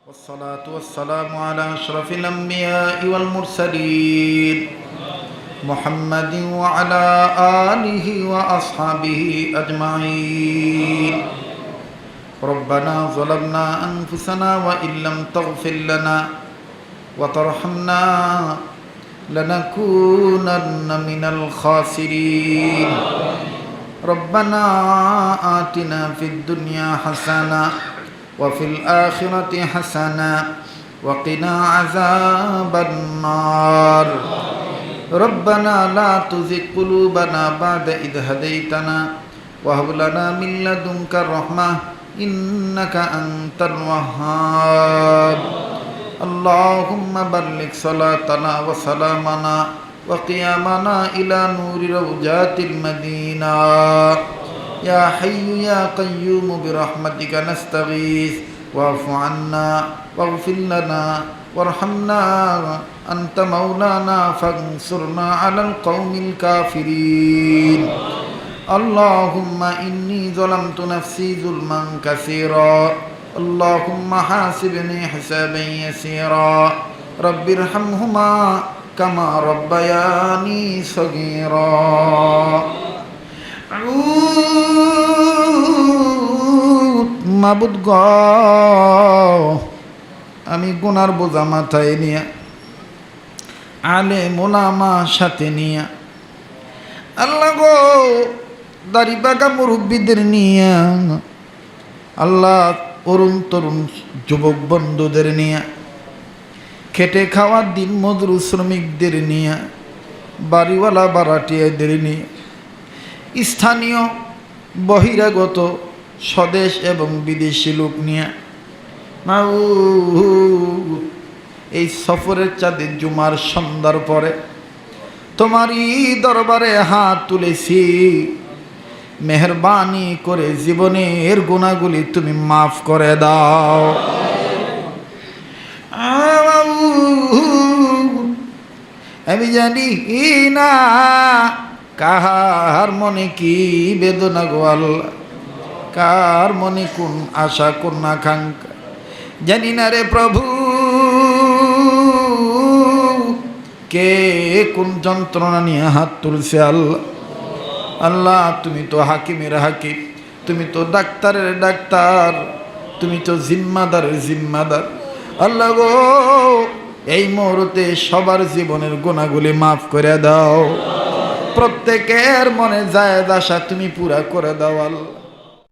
والصلاة والسلام على أشرف الأنبياء والمرسلين محمد وعلى آله وأصحابه أجمعين. ربنا ظلمنا أنفسنا وإن لم تغفر لنا وترحمنا لنكونن من الخاسرين. ربنا آتنا في الدنيا حسنة وفي الآخرة حسنة وقنا عذاب النار. ربنا لا تزغ قلوبنا بعد إذ هديتنا وهب لنا من لدنك الرحمة إنك أنت الوهاب. اللهم بلغ صلاتنا وسلامنا وقيامنا إلى نور روضات المدينة. يا حي يا قيوم برحمتك نستغيث واعف عنا واغفر لنا وارحمنا أنت مولانا فانصرنا على القوم الكافرين. اللهم إني ظلمت نفسي ظلما كثيرا اللهم حاسبني حسابا يسيرا. رب ارحمهما كما ربياني صغيرا. মাবুদ গ আমি গুনার বোঝা মাথায় নিয়ে আলেম ওলামা সাথে নিয়ে আল্লাহ গো দাড়ি পাকা মুরব্বীদের নিয়ে আল্লাহ অরুণ তরুণ যুবক বন্ধুদের নিয়ে খেটে খাওয়া দিন মজুর শ্রমিকদের নিয়ে বাড়িওয়ালা বারাটিয়াদের নিয়ে স্থানীয় বহিরাগত স্বদেশ এবং বিদেশি লোক নিয়ে এই সফরের চাঁদের জুমার সন্ধ্যার পরে তোমারই দরবারে হাত তুলেছি। মেহেরবানি করে জীবনের গুনাহগুলি তুমি মাফ করে দাও। আমি জানি না কাহার মনে কি বেদনা গো আল্লাহ, কার মনে কোন আশা কোন আকাঙ্ক্ষা জানি না রে প্রভু। কে কোন যন্ত্রণা নিয়ে হাত তুলছে আল্লাহ। আল্লাহ তুমি তো হাকিমের হাকিম, তুমি তো ডাক্তারের ডাক্তার, তুমি তো জিম্মাদারের জিম্মাদার। আল্লাহ গো এই মুহূর্তে সবার জীবনের গুনাহগুলি মাফ করে দাও। প্রত্যেকের মনে জায়েজ আশা তুমি পুরা করে দাও আল্লাহ।